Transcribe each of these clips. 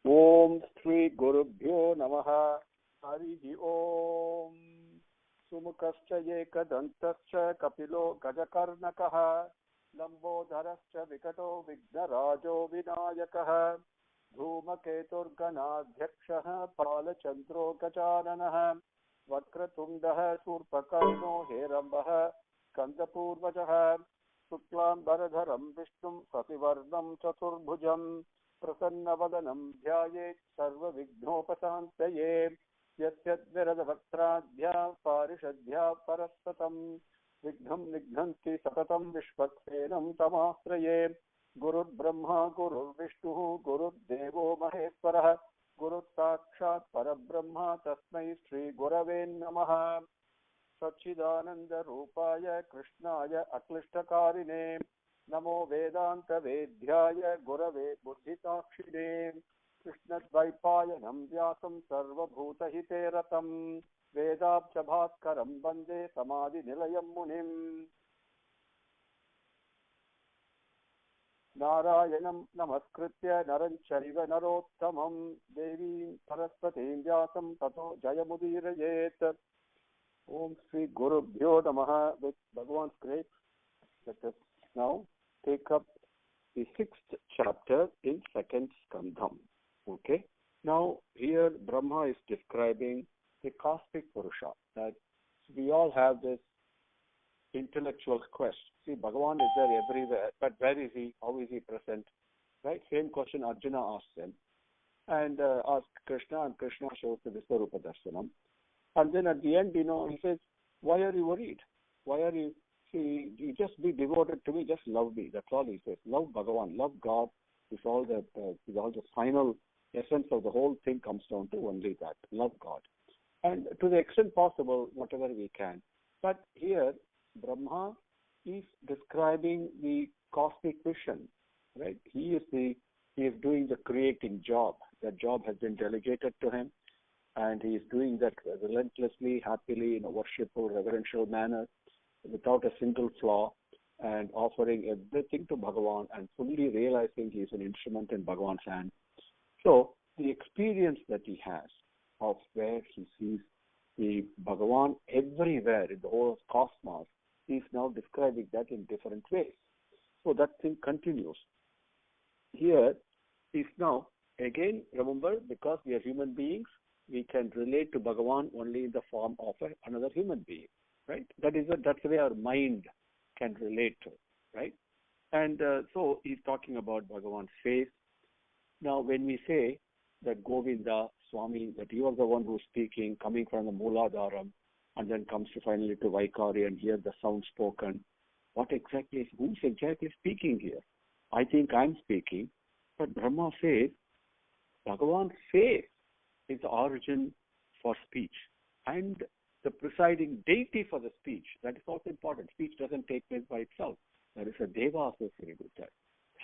Om Sri Gurubhyo Namaha Harihi Om Sumukascha Yekadantascha Kapilo Gajakarnakaha Lambodharascha Vikato Vignarajo Vinayakaha Dhumaketurganadhyakshaha Palachandro Gachananaha Vakratundaha Surpakarno Herambaha Skandapurvajaha Suklam Baradharam Vishnum Sativarnam Chaturbhujam Prasannavadanam Dhyayet Sarva Vignopasantaye Yasyat Virada Vaktradhya Parishadhya Parastatam Vignam Nignanti Satatam Vishwaksenam Tamasraye Guru Brahma Guru Vishnu Guru Devo Maheswara Guru Sakshat Parabrahma Tasmai Sri Gurave Namaha Sachidananda Rupaya Krishnaya Aklishtakarine Namo Vedanta Vedhyaya Gurave Buddhitakshide Krishnadvaipayanam Vyasam Sarva Bhuta Hiteratam Vedabcha Bhaskaram Bande Samadhi Nilayam Munim Narayanam Namaskritya Naranchariva Narottamam Devim Saraswatim Vyasam Tato Jayamudirayet. Om Sri Gurubhyo Namaha. With Bhagavan's grace, let us now take up the 6th chapter in 2nd Skandham. Okay. Now here Brahma is describing the cosmic Purusha, that we all have this intellectual quest. See, Bhagavan is there everywhere, but where is he? How is he present? Right? Same question Arjuna asked him, and asked Krishna, and Krishna shows the Visvarupa Darshanam. And then at the end, he says, why are you worried? Why are you, see, you just be devoted to me, just love me. That's all he says. Love Bhagavan, love God is all the final essence of the whole thing comes down to only that, love God. And to the extent possible, whatever we can. But here, Brahma is describing the cosmic vision, right? He is doing the creating job. That job has been delegated to him. And he is doing that relentlessly, happily, in a worshipful, reverential manner, without a single flaw, and offering everything to Bhagavan and fully realizing he is an instrument in Bhagavan's hand. So the experience that he has of where he sees the Bhagavan everywhere in the whole cosmos, he is now describing that in different ways. So that thing continues. Here is now, again, remember, because we are human beings, we can relate to Bhagavan only in the form of another human being, right? That's the way our mind can relate to, right? And so he's talking about Bhagavan's face. Now, when we say that Govinda, Swami, that you are the one who's speaking, coming from the Mooladharam, and then comes to finally to Vaikari and hear the sound spoken, who's exactly speaking here? I think I'm speaking, but Brahma says, Bhagavan's face is the origin for speech and the presiding deity for the speech. That is also important. Speech doesn't take place by itself. There is a deva associated with that.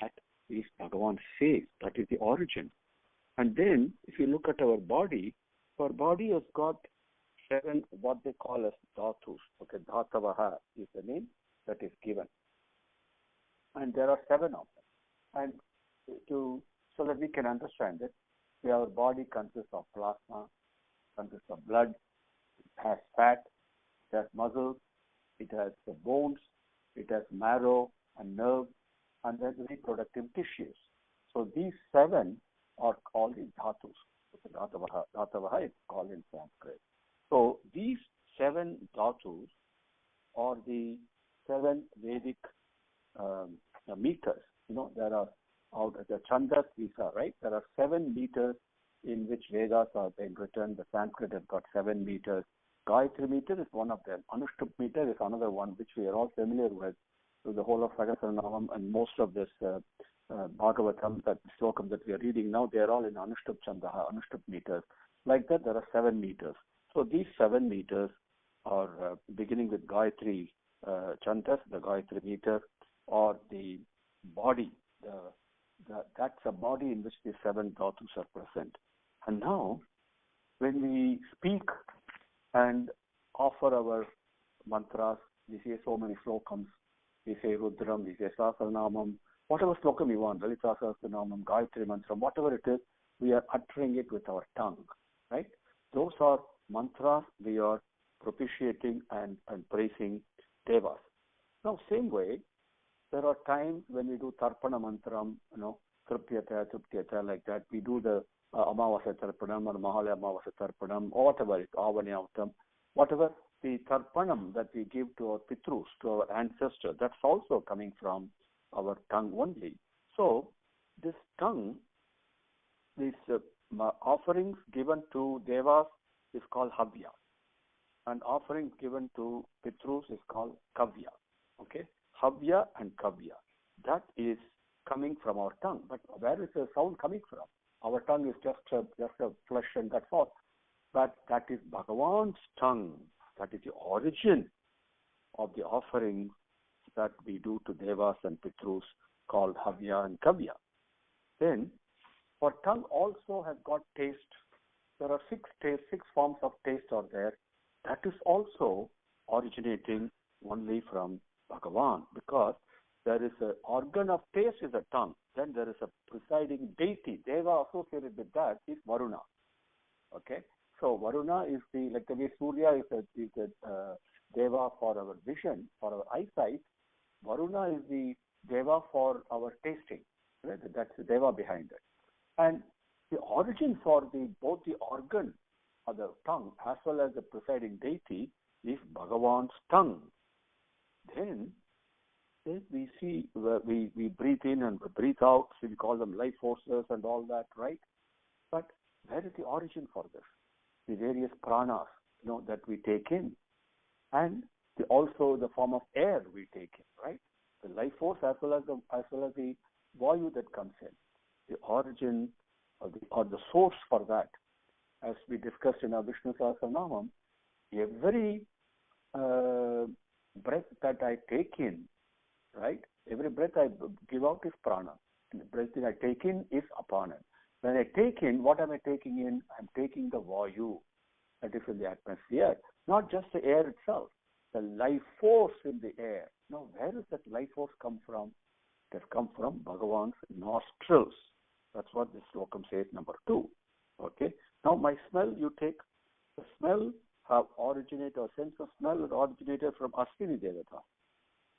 That is Bhagavan's face. That is the origin. And then, if you look at our body has got 7 what they call as dhatus. Okay, dhatavaha is the name that is given. And there are 7 of them. And so that we can understand it, our body consists of plasma, consists of blood, it has fat, it has muscles, it has the bones, it has marrow and nerve, and then reproductive tissues. So these 7 are called in dhatus. Dhatavaha is called in Sanskrit. So these 7 dhatus are the 7 Vedic meters. There are out the chandas, these are right. There are 7 meters in which Vedas are being written. The Sanskrit has got 7 meters. Gayatri meter is one of them. Anushtup meter is another one, which we are all familiar with. So the whole of Sahasranamam and most of this Bhagavatam, that Slokams that we are reading now, they are all in Anushtup Chandaha, Anushtup meters. Like that, there are 7 meters. So these 7 meters are beginning with Gayatri Chandas, the Gayatri meter, or the body, that's a body in which the 7 dhatus are present. And now, when we speak and offer our mantras, we say so many slokams, we say Rudram, we say Sahasranamam, whatever slokam you want, Lalita Sahasranamam, Gayatri Mantram, whatever it is, we are uttering it with our tongue, right? Those are mantras we are propitiating and praising devas. Now, same way, there are times when we do Tarpana Mantram, Tripyata, Tripyata, like that. We do the Amavasya Tarpanam or Mahalaya Amavasya Tarpanam, or whatever it is, Avanyautam, whatever the Tarpanam that we give to our Pitrus, to our ancestors, that's also coming from our tongue only. So, this tongue, these offerings given to devas is called Havya, and offerings given to Pitrus is called Kavya. Okay? Havya and Kavya. That is coming from our tongue. But where is the sound coming from? Our tongue is just a flesh and that's all. But that is Bhagavan's tongue. That is the origin of the offerings that we do to devas and Pitrus called Havya and Kavya. Then, our tongue also has got taste. There are six forms of taste are there. That is also originating only from Bhagavan, because there is an organ of taste is a tongue. Then there is a presiding deity. Deva associated with that is Varuna. Okay, so Varuna is like the way Surya is a Deva for our vision, for our eyesight. Varuna is the Deva for our tasting. Right? That's the Deva behind it. And the origin for both the organ or the tongue as well as the presiding deity is Bhagavan's tongue. Then we see we breathe in and we breathe out, so we call them life forces and all that, right? But where is the origin for this? The various pranas, that we take in, and also the form of air we take in, right? The life force as well as the vayu that comes in. The origin or the source for that, as we discussed in our Vishnu Sahasranamam, every breath that I take in, right? Every breath I give out is prana. And the breath that I take in is apana. When I take in, what am I taking in? I'm taking the vayu that is in the atmosphere, not just the air itself, the life force in the air. Now, where does that life force come from? It has come from Bhagavan's nostrils. That's what this slokam says, number 2. Okay. Now, my smell, you take the smell have originated, or sense of smell has originated from Ashwini Devata.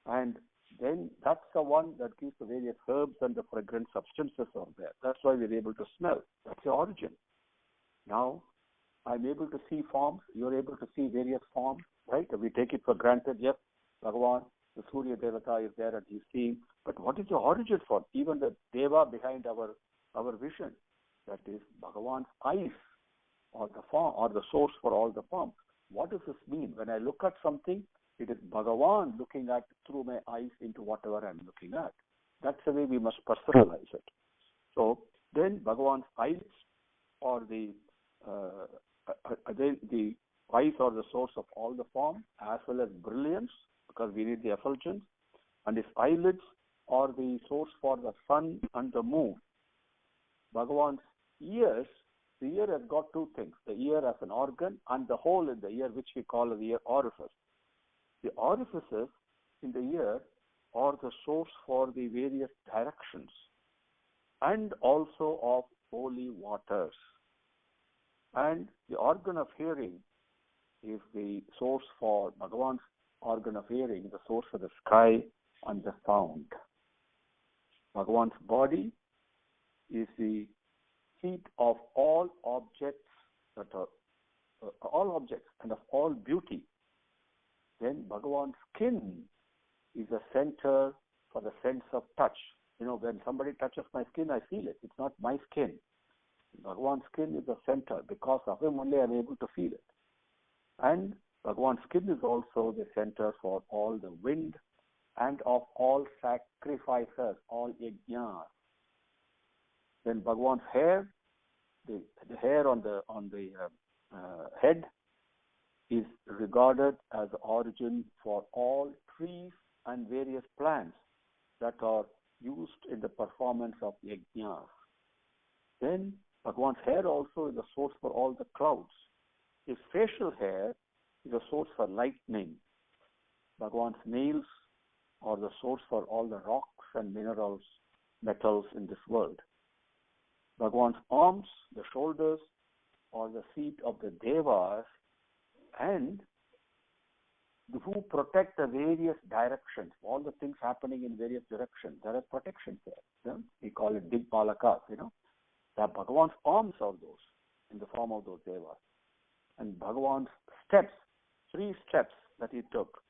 And then that's the one that gives the various herbs and the fragrant substances are there. That's why we're able to smell. That's the origin. Now, I'm able to see forms. You're able to see various forms, right? We take it for granted. Yes, Bhagavan, the Surya Devata is there and he's seeing. But what is the origin for? Even the Deva behind our vision. That is Bhagavan's eyes, or the form, or the source for all the forms. What does this mean? When I look at something, it is Bhagavan looking at through my eyes into whatever I'm looking at. That's the way we must personalize it. So then Bhagavan's eyes, or the eyes are the source of all the form, as well as brilliance, because we need the effulgence, and his eyelids are the source for the sun and the moon. Bhagavan's ears, the ear has got two things, the ear as an organ and the hole in the ear, which we call the ear orifice. The orifices in the ear are the source for the various directions and also of holy waters. And the organ of hearing is the source for Bhagavan's organ of hearing, the source for the sky and the sound. Bhagavan's body is the seat of all objects that are all objects and of all beauty. Then Bhagavan's skin is a center for the sense of touch. When somebody touches my skin, I feel it. It's not my skin. Bhagavan's skin is a center. Because of him only I'm able to feel it. And Bhagavan's skin is also the center for all the wind and of all sacrifices, all yajnas. Then Bhagavan's hair, the hair on the head, is regarded as the origin for all trees and various plants that are used in the performance of yajnas. Then Bhagavan's hair also is the source for all the clouds. His facial hair is a source for lightning. Bhagavan's nails are the source for all the rocks and minerals, metals in this world. Bhagavan's arms, the shoulders, or the feet of the devas, and who protect the various directions, all the things happening in various directions. There are protections there. We call it Digpalakas, The Bhagavan's arms are those, in the form of those devas. And Bhagavan's steps, 3 steps that he took,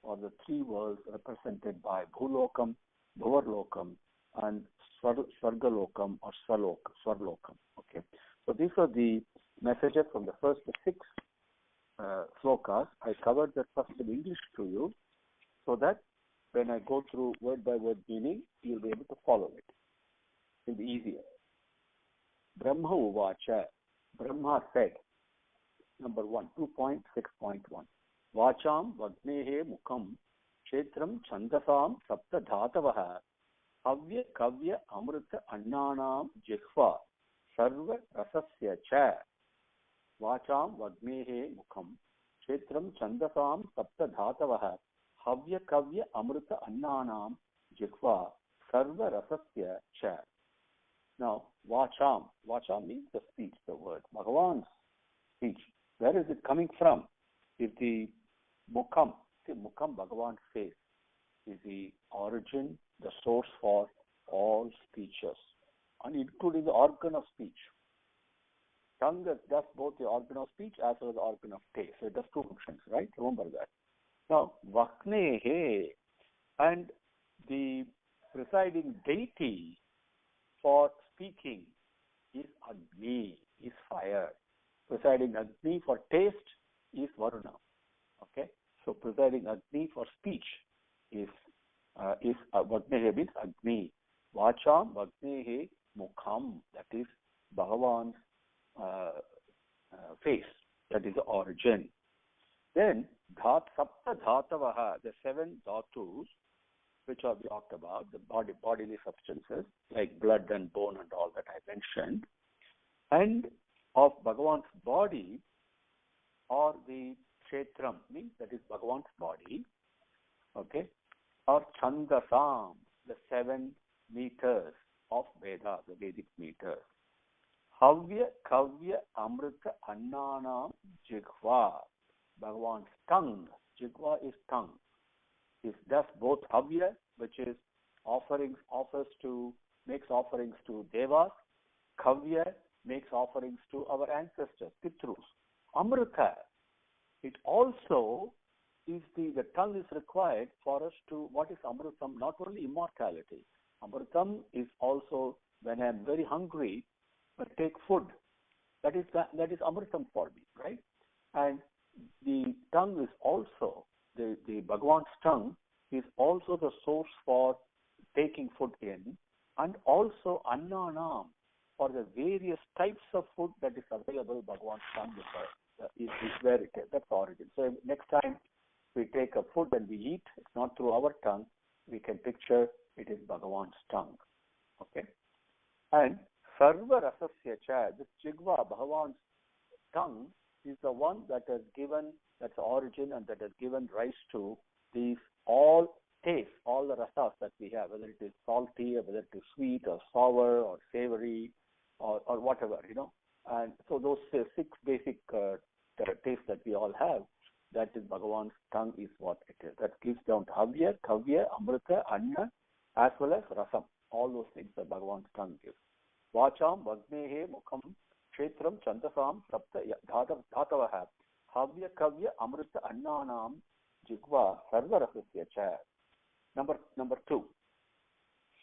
are the 3 worlds represented by Bhulokam, Bhuvarlokam, and Svargalokam or Swarlokam. Okay. So these are the messages from the first 6 slokas. I covered that first in English to you, so that when I go through word by word meaning, you'll be able to follow it. It'll be easier. Brahma Uvacha. Brahma said, number 1, 2.6.1. Vacham Vagnehe Mukham Kshetram Chandasam Sapta Dhatavaha Havya Kavya Amrita Annanam Jihva Sarva Rasasya Cha. Vacham Vagnehe Mukham Kshetram Chandasam Sapta Dhatavaha Havya Kavya Amrita Annanam Jihva Sarva Rasasya Cha. Now, Vacham. Vacham means the speech, the word. Bhagavan's speech. Where is it coming from? Is the Mukham. See, Mukham, Bhagavan's face, is the origin, the source for all speeches, and including the organ of speech. Tongue does both the organ of speech as well as the organ of taste. So it does 2 functions, right? Remember that. Now, Vaknehe, and the presiding deity for speaking is Agni, is fire. Presiding Agni for taste is Varuna. Okay? So presiding Agni for speech is Vagnehe means Agni. Vacham Vagnehe Mukham, that is Bhagavan's face, that is the origin. Then Sapta Dhatavaha, the 7 dhatus, which are talked about, the bodily substances like blood and bone and all that I mentioned, and of Bhagavan's body, or the Kshetram, means that is Bhagavan's body, okay, or Chandasam, the 7 meters of Veda, the Vedic meters. Havya Kavya Amrita Annanam Jihva, Bhagavan's tongue. Jihva is tongue. It does both Havya, which is makes offerings to Devas. Kavya makes offerings to our ancestors, Pitrus. Amrita, it also is the tongue is required for us to, what is Amritam? Not only immortality. Amritam is also when I am very hungry, but take food. That is Amritam for me, right? And the tongue is also, the Bhagavan's tongue is also the source for taking food in, and also Annanam, for the various types of food that is available. Bhagavan's tongue is where it is. That's the origin. So next time we take a food and we eat, it's not through our tongue. We can picture it is Bhagavan's tongue. Okay? And Sarva Rasasya Cha, this Jigva, Bhagavan's tongue, is the one that has given, that's the origin, and that has given rise to these all tastes, all the rasas that we have, whether it is salty, or whether it is sweet, or sour, or savory, or whatever, And so those 6 basic tastes that we all have, that is Bhagavan's tongue is what it is. That gives down to Havya, Kavya, Amrita, Anna, as well as Rasam. All those things that Bhagavan's tongue gives. Vacham, Vagnehe, Mukham, Kshetram, Chandasam, Sapta, Dhatavaha, Havya, Kavya, Amrita, Annanam, Jigva, Sarva Rasasya Cha. Number 2.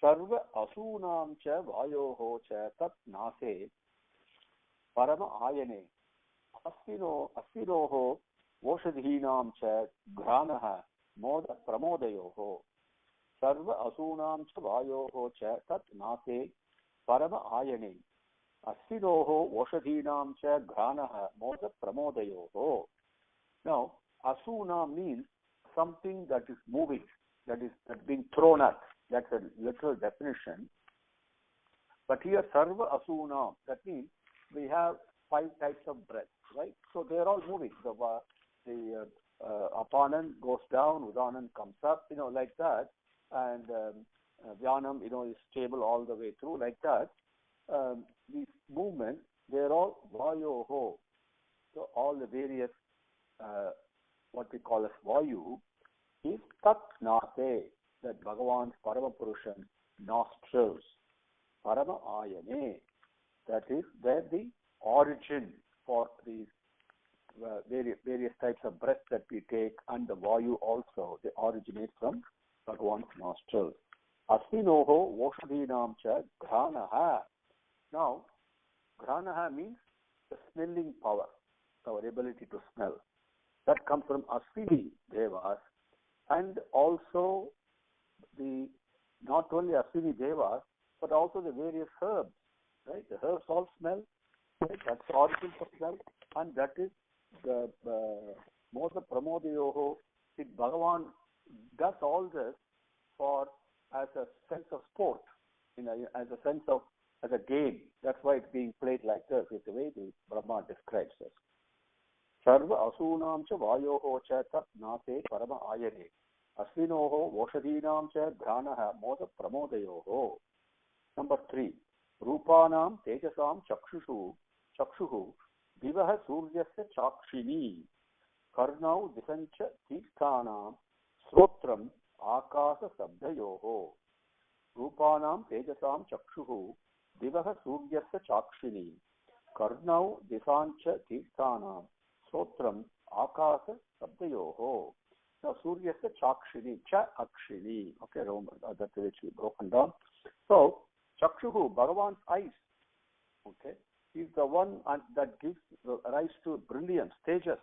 Sarva Asunam Cha Vayoho Cha Tat Nase Parama Ayane Asvinoho Voshadhinam Cha Granaha Moda Pramodayoho. Sarva Asunam Cha Vayoho Cha Tat Nase Parama Ayane Asvinoho Voshadhinam Cha Granaha Moda Pramodayoho. Now, Asuna means something that is moving, that's being thrown at. That's a literal definition. But here, Sarva Asuna, that means we have 5 types of breath, right? So they're all moving. The Apanan goes down, Udanan comes up, like that. And Vyanam, is stable all the way through, like that. these movements, they're all Vayoho. So all the various, what we call as Vayu, is Tat Nate, that Bhagavan's Paramapurushan nostrils. Parama Ayane, that is where the origin for these various types of breath that we take, and the Vayu also, they originate from Bhagavan's nostrils. Asminoho Voshadhinam cha Granaha. Now, Granaha means the smelling power, our ability to smell. That comes from Asvini Devas, and also not only Asvini Devas, but also the various herbs, right? The herbs all smell, right? That's the origin of smell, and that is the Moda Pramodayoho. Bhagavan does all this as a sense of sport, as a sense of, as a game. That's why it's being played like this. It's the way the Brahma describes this. Sarva asunam cha vayoho cha tat nate parama ayane. Asvinoho voshadhinam cha granaha moda pramodayoho. Number 3. Rupanam tejasam chakshuhu divaha suryasya chakshini karnau disancha tirthanam srotram akasa sabdayoho. Rupanam tejasam chakshuhu divaha suryasya chakshini karnau disancha tirthanam srotram akasa sabdayoho. Now suryasya chakshini, cha akshini. Okay, that which we broken down. So Chakshuhu, Bhagavan's eyes, okay, is the one that gives rise to brilliance, tejas.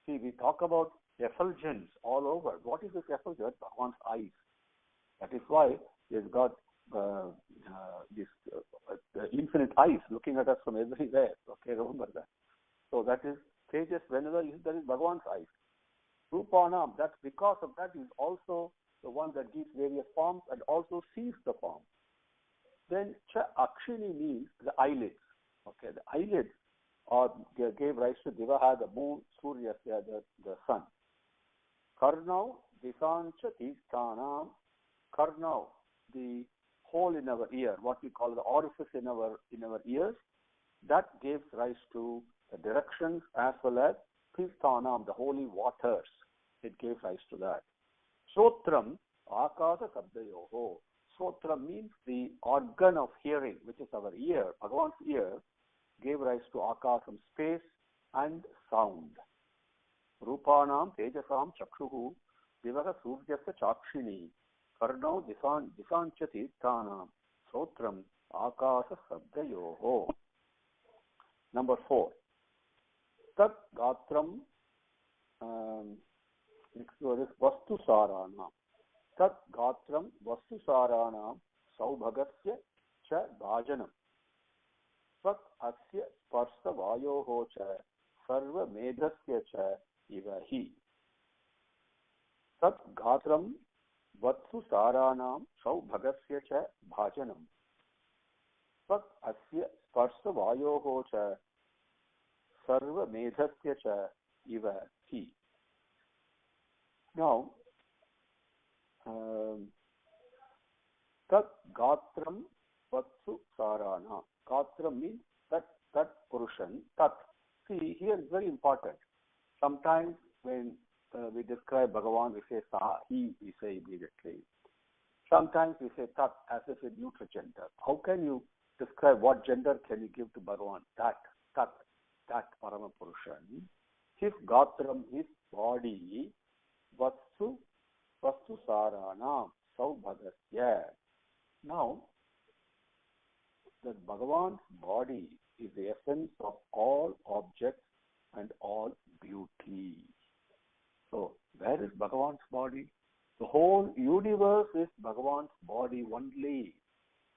See, we talk about effulgence all over. What is this effulgence? Bhagavan's eyes. That is why he's got this infinite eyes looking at us from everywhere. Okay, remember that. So that is tejas. Whenever there is Bhagavan's eyes. Rupanam, that's because of that, is also the one that gives various forms and also sees the form. Then cha akshini means the eyelids. Okay, the eyelids gave rise to Divaha, the moon, Surya, the sun. Karnau, disancha tirthanam. Karnau, the hole in our ear, what we call the orifice in our ears, that gives rise to the directions as well as tirthanam, the holy waters. It gave rise to that. Sotram, akasa sabdayoho. Sotram means the organ of hearing, which is our ear. Bhagavan's ear gave rise to akasam, space and sound. Rupanam tejasam chakshuhu divaha suryasya chakshini karnau disancha tirthanam sotram akasa sabdayoho. Number 4. Tat gatram, next word is vastu sarana. Tat gatram vastu sarana saubhagasya cha bhajanam. Svat asya sparsa vayoho cha sarva medhasya cha ivahi. Tat gatram vastu saranam saubhagasya cha bhajanam. Svat asya sparsa vayoho cha sarva medhasya cha ivahi. Now, tat gatram vatsu sarana. Gatram means that Purushan, tat. See, here is very important. Sometimes when we describe Bhagavan, we say sa, he, we say immediately. Sometimes we say tat as if in neutral gender. How can you describe what gender can you give to Bhagavan? Tat Paramapurushan. His gatram, his body, vastu sarana saubhagasya. Now, that Bhagavan's body is the essence of all objects and all beauty. So, where is Bhagavan's body? The whole universe is Bhagavan's body only.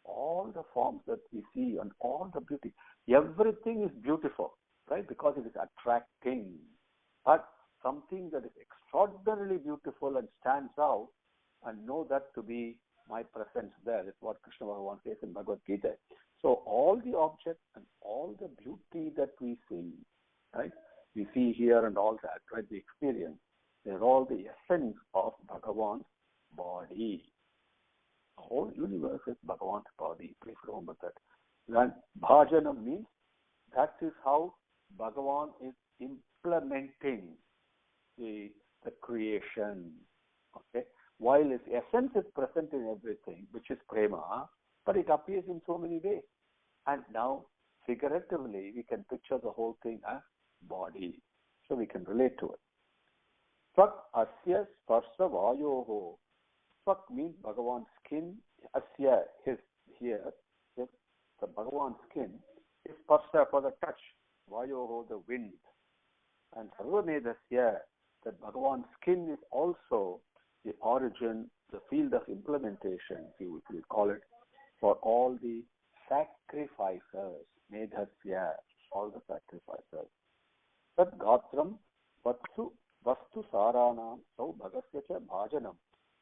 All the forms that we see and all the beauty, everything is beautiful, right? Because it is attracting. But something that is extraordinarily beautiful and stands out, and know that to be my presence there. That's what Krishna Bhagavan says in Bhagavad Gita. So all the objects and all the beauty that we see, right? We see here and all that, right? The experience, they're all the essence of Bhagavan's body. The whole universe is Bhagavan's body. Please remember that. Then bhajanam means that is how Bhagavan is implementing the creation. Okay, while his essence is present in everything, which is prema, but it appears in so many ways. And now, figuratively, we can picture the whole thing as body, so we can relate to it. Svak asya sparsa vayoho. Svak means Bhagavan's skin. Asya, his here, his, the Bhagavan's skin is sparsa for the touch. Vayoho, the wind. And sarvamedasya, that Bhagavan's skin is also the origin, the field of implementation, if you will call it, for all the sacrifices. Medhasya, all the sacrifices. Tad gatram vastu saranam sau bhagasya cha bhajanam.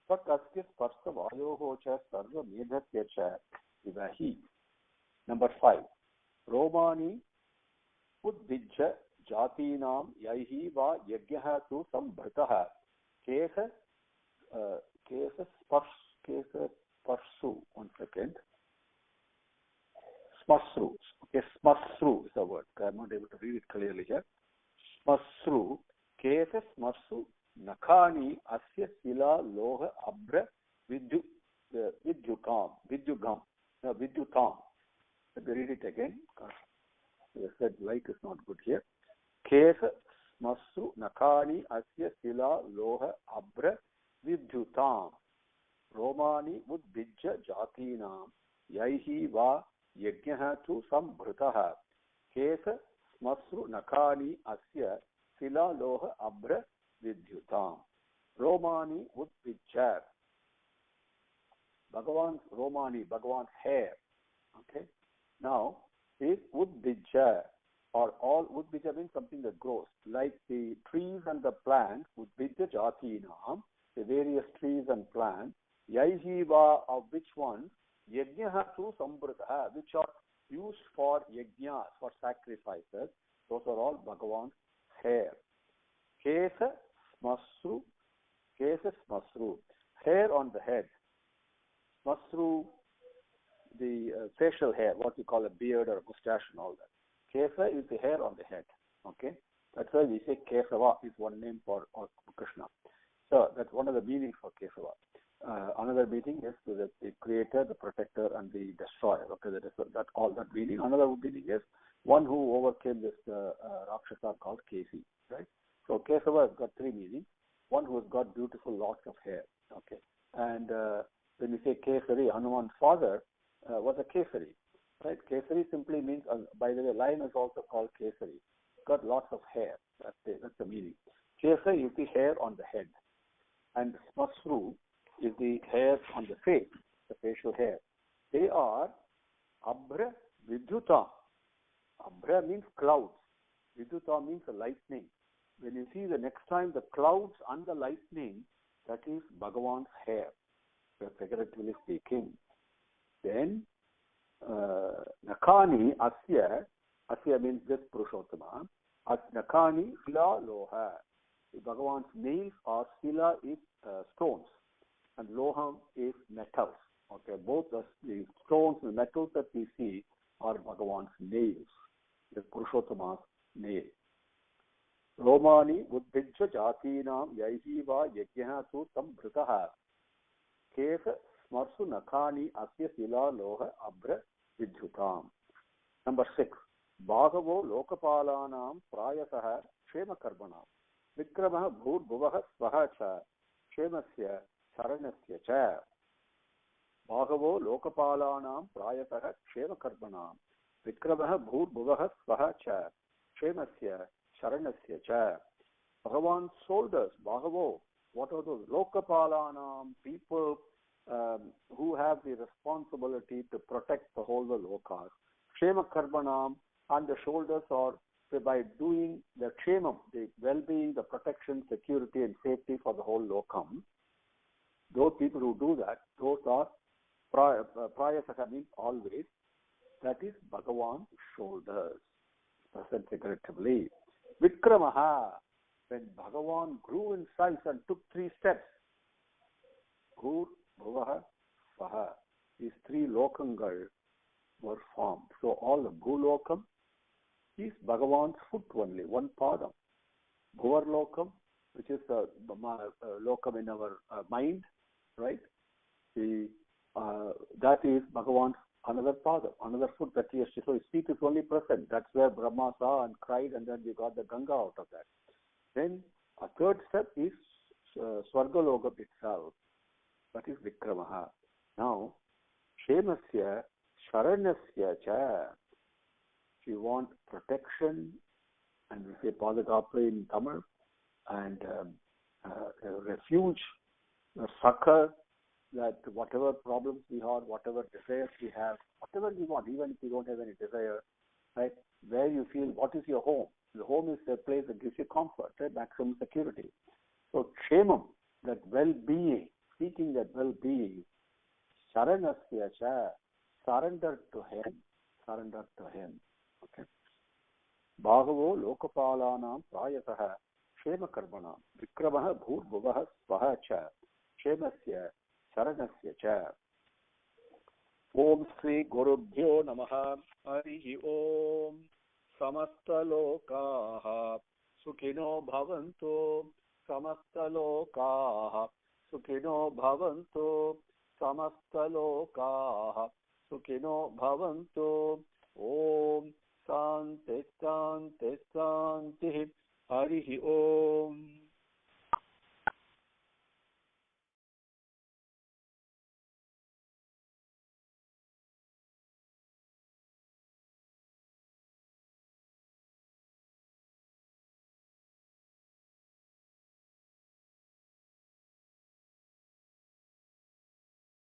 Svak asya sparsa vayoho cha sarva medhasya cha vivahi. Number 5. Romani udvijja jatinam yaihi va yajnaha tu sambhrataha kesa sparsu. 1 second. Smasru. Okay, smasru is the word. I'm not able to read it clearly here. Smasru. Kesa smarsu nakhani asya sila loha abra vidyutam. Let me read it again. I said light is not good here. Kesa smasru nakhani asya sila loha abra vidyutam. Romani udvijja jatinam yaihi va yajnaha tu sambhrataha kesa smasru nakhani asya sila loha abra vidyutam. Romani udvijja. Bhagavan's Romani, Bhagavan's hair. Okay. Now, is udvijja, or all udvijja means something that grows, like the trees and the plants, udvijja jatinam, the various trees and plants, yaihiva, of which one, yajnaha tu sambhrataha, which are used for yajnas, for sacrifices. Those are all Bhagavan's hair. Kesa smasru, hair on the head. Smasru, the facial hair, what we call a beard or a mustache and all that. Kesa is the hair on the head. Okay, that's why we say Kesava is one name for Krishna. So that's one of the meanings for Kesava. Another meaning is the creator, the protector, and the destroyer. Okay, that all that meaning. Another meaning is one who overcame this Rakshasa called Kesi. Right. So Kesava has got 3 meanings. One who has got beautiful locks of hair. Okay, and when we say Kesari, Hanuman's father was a Kesari. Right. Kesari simply means, by the way, lion is also called Kesari. Got lots of hair. That's the meaning. Kesa is the hair on the head, and Smasru is the hair on the face, the facial hair. They are Abra Vidyuta. Abra means clouds. Vidyuta means a lightning. When you see the next time the clouds and the lightning, that is Bhagavan's hair, figuratively speaking. Then Nakani Asya means this Purushottama. Nakani Sila Loha. Bhagavan's nails are Sila is stones, and Loham is metals. Okay, both the stones and metals that we see are Bhagavan's nails, the Purushottama's nail. Romani udvijja jatinam yaihiva yajnaha tu sambhrataha kesa smarsu nakhani asya sila loha abra vidyutam. Number 6. Bhagavo lokapalanam prayasaha kshema karmanam vikramah bhur-bhuvah svaha cha kshemasya saranasya cha. Bhagavo lokapalanam prayasaha kshema karmanam vikramah bhur-bhuvah svaha cha kshemasya saranasya cha. Bhagavan's shoulders, Bhagavo, what are those? Lokapalanam, people who have the responsibility to protect the whole lokas. Kshema karmanam, and the shoulders are by doing the kshemam, the well-being, the protection, security and safety for the whole lokam. Those people who do that, those are prayasaka means always. That is Bhagavan's shoulders, present figuratively. Vikramaha, when Bhagavan grew in size and took 3 steps. Bhur, Bhuvaha, Svaha. These 3 lokangal were formed. So all the Bhulokam is Bhagavan's foot only, one padam. Bhuvarlokam, which is the lokam in our mind, right? That is Bhagavan's another padam, another foot that he has to. So his feet is only present. That's where Brahma saw and cried, and then we got the Ganga out of that. Then a third step is Swargalokam itself. That is Vikramaha. Now, Kshemasya, Sharanasya cha. If you want protection, and we say Padagapra in Tamil, and refuge, succor, that whatever problems we have, whatever desires we have, whatever we want, even if you don't have any desire, right? Where you feel, what is your home? The home is a place that gives you comfort, right? Maximum security. So, Kshemam, that well-being, seeking that well-being, Sharanasya cha, surrender to him, surrender to him. Okay. Bhagavo lokapalanam prayasaha kshema karmanam vikramaha bhurbuvaha svaha cha kshemasya saranasya cha. Om Sri Gurubhyo Namaha Harihi Om Samasta Lokaha Sukhino Bhavantu Samasta Lokaha Sukhino Bhavantu Samasta Lokaha Sukhino Bhavantu. Om Shanti Shanti Shanti Harihi Om.